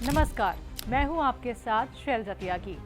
नमस्कार, मैं हूं आपके साथ शैलजा त्यागी।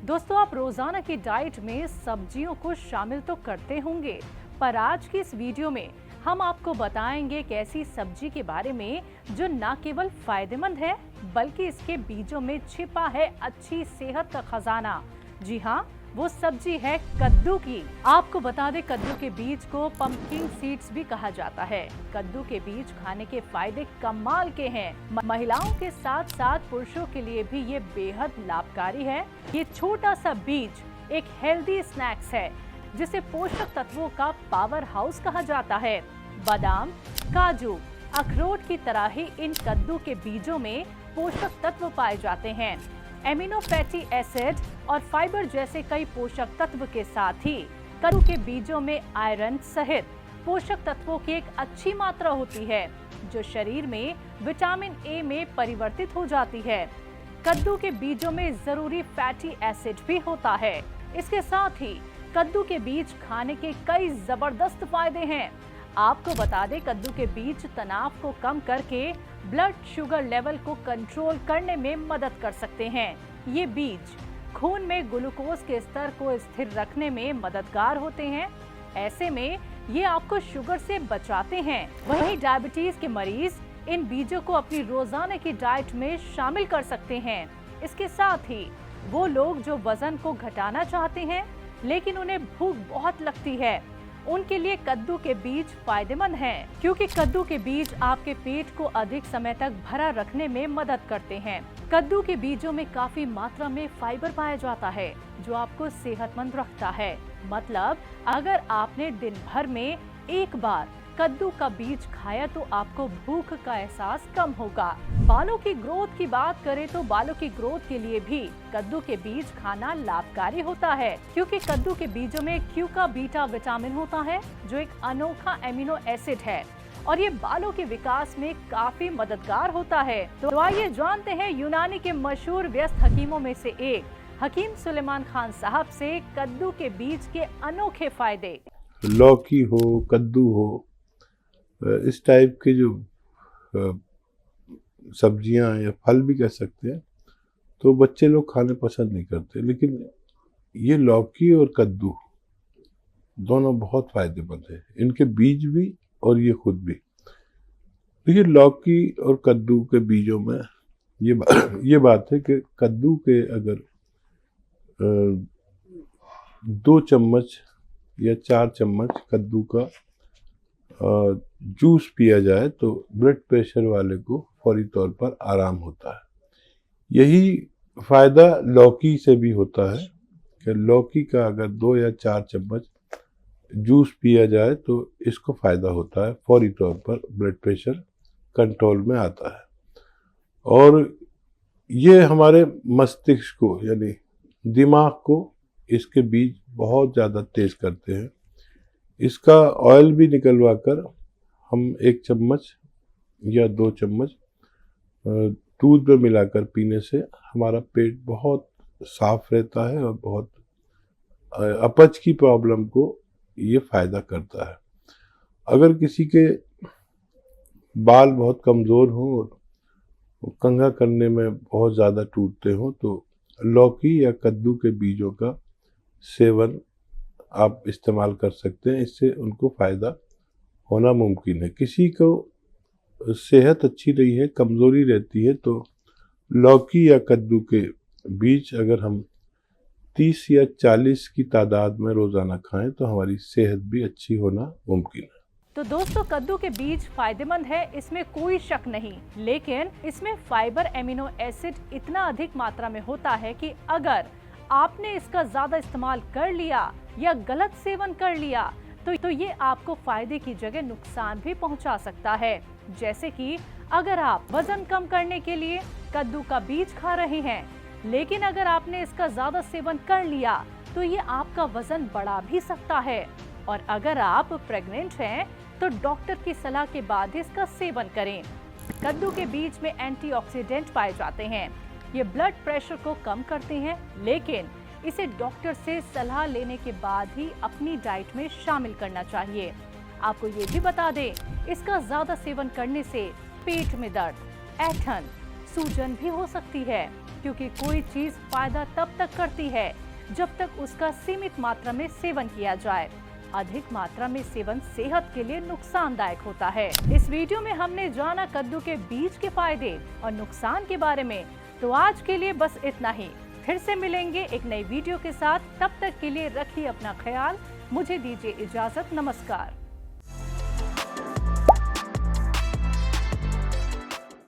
दोस्तों, आप रोजाना की डाइट में सब्जियों को शामिल तो करते होंगे, पर आज की इस वीडियो में हम आपको बताएंगे एक ऐसी सब्जी के बारे में जो न केवल फायदेमंद है बल्कि इसके बीजों में छिपा है अच्छी सेहत का खजाना। जी हाँ, वो सब्जी है कद्दू की। आपको बता दें, कद्दू के बीज को पंपकिन सीड्स भी कहा जाता है। कद्दू के बीज खाने के फायदे कमाल के हैं। महिलाओं के साथ साथ पुरुषों के लिए भी ये बेहद लाभकारी है। ये छोटा सा बीज एक हेल्दी स्नैक्स है जिसे पोषक तत्वों का पावर हाउस कहा जाता है। बादाम, काजू, अखरोट की तरह ही इन कद्दू के बीजों में पोषक तत्व पाए जाते हैं। एमिनो फैटी एसिड और फाइबर जैसे कई पोषक तत्व के साथ ही कद्दू के बीजों में आयरन सहित पोषक तत्वों की एक अच्छी मात्रा होती है जो शरीर में विटामिन ए में परिवर्तित हो जाती है। कद्दू के बीजों में जरूरी फैटी एसिड भी होता है। इसके साथ ही कद्दू के बीज खाने के कई जबरदस्त फायदे हैं। आपको बता दें, कद्दू के बीज तनाव को कम करके ब्लड शुगर लेवल को कंट्रोल करने में मदद कर सकते हैं। ये बीज खून में ग्लूकोज के स्तर को स्थिर रखने में मददगार होते हैं। ऐसे में ये आपको शुगर से बचाते हैं। वहीं डायबिटीज के मरीज इन बीजों को अपनी रोजाना की डाइट में शामिल कर सकते हैं। इसके साथ ही वो लोग जो वजन को घटाना चाहते हैं लेकिन उन्हें भूख बहुत लगती है, उनके लिए कद्दू के बीज फायदेमंद हैं, क्योंकि कद्दू के बीज आपके पेट को अधिक समय तक भरा रखने में मदद करते हैं। कद्दू के बीजों में काफी मात्रा में फाइबर पाया जाता है जो आपको सेहतमंद रखता है। मतलब अगर आपने दिन भर में एक बार कद्दू का बीज खाया तो आपको भूख का एहसास कम होगा। बालों की ग्रोथ की बात करें तो बालों की ग्रोथ के लिए भी कद्दू के बीज खाना लाभकारी होता है, क्योंकि कद्दू के बीजों में क्यूका बीटा विटामिन होता है जो एक अनोखा एमिनो एसिड है और ये बालों के विकास में काफी मददगार होता है। तो आइए जानते हैं यूनानी के मशहूर व्यस्त हकीमों में से एक हकीम सुलेमान खान साहब से कद्दू के बीज के अनोखे फायदे। लौकी हो, कद्दू हो, इस टाइप के जो सब्जियां या फल भी कह सकते हैं, तो बच्चे लोग खाने पसंद नहीं करते। लेकिन ये लौकी और कद्दू दोनों बहुत फायदेमंद है, इनके बीज भी और ये खुद भी। देखिए, लौकी और कद्दू के बीजों में ये बात है कि कद्दू के अगर 2 चम्मच या 4 चम्मच कद्दू का जूस पिया जाए तो ब्लड प्रेशर वाले को फौरी तौर पर आराम होता है। यही फायदा लौकी से भी होता है कि लौकी का अगर 2 या 4 चम्मच जूस पिया जाए तो इसको फायदा होता है, फौरी तौर पर ब्लड प्रेशर कंट्रोल में आता है। और ये हमारे मस्तिष्क को यानी दिमाग को इसके बीज बहुत ज़्यादा तेज करते हैं। इसका ऑयल भी निकलवा कर हम 1 चम्मच या 2 चम्मच दूध में मिलाकर पीने से हमारा पेट बहुत साफ रहता है और बहुत अपच की प्रॉब्लम को ये फायदा करता है। अगर किसी के बाल बहुत कमज़ोर हों और कंघा करने में बहुत ज़्यादा टूटते हों तो लौकी या कद्दू के बीजों का सेवन आप इस्तेमाल कर सकते हैं। इससे उनको फ़ायदा होना मुमकिन है। किसी को सेहत अच्छी नहीं है, कमज़ोरी रहती है, तो लौकी या कद्दू के बीज अगर हम 30 या 40 की तादाद में रोज़ाना खाएं तो हमारी सेहत भी अच्छी होना मुमकिन है। तो दोस्तों, कद्दू के बीज फायदेमंद है, इसमें कोई शक नहीं, लेकिन इसमें फाइबर एमिनो एसिड इतना अधिक मात्रा में होता है कि अगर आपने इसका ज्यादा इस्तेमाल कर लिया या गलत सेवन कर लिया तो ये आपको फायदे की जगह नुकसान भी पहुंचा सकता है। जैसे कि अगर आप वजन कम करने के लिए कद्दू का बीज खा रहे हैं, लेकिन अगर आपने इसका ज्यादा सेवन कर लिया तो ये आपका वजन बढ़ा भी सकता है। और अगर आप प्रेग्नेंट हैं तो डॉक्टर की सलाह के बाद इसका सेवन करें। कद्दू के बीज में एंटीऑक्सीडेंट पाए जाते हैं, ये ब्लड प्रेशर को कम करते हैं, लेकिन इसे डॉक्टर से सलाह लेने के बाद ही अपनी डाइट में शामिल करना चाहिए। आपको ये भी बता दें, इसका ज्यादा सेवन करने से पेट में दर्द, ऐंठन, सूजन भी हो सकती है, क्योंकि कोई चीज फायदा तब तक करती है जब तक उसका सीमित मात्रा में सेवन किया जाए। अधिक मात्रा में सेवन सेहत के लिए नुकसानदायक होता है। इस वीडियो में हमने जाना कद्दू के बीज के फायदे और नुकसान के बारे में। तो आज के लिए बस इतना ही। फिर से मिलेंगे एक नई वीडियो के साथ। तब तक के लिए रखिए अपना ख्याल। मुझे दीजिए इजाजत। नमस्कार।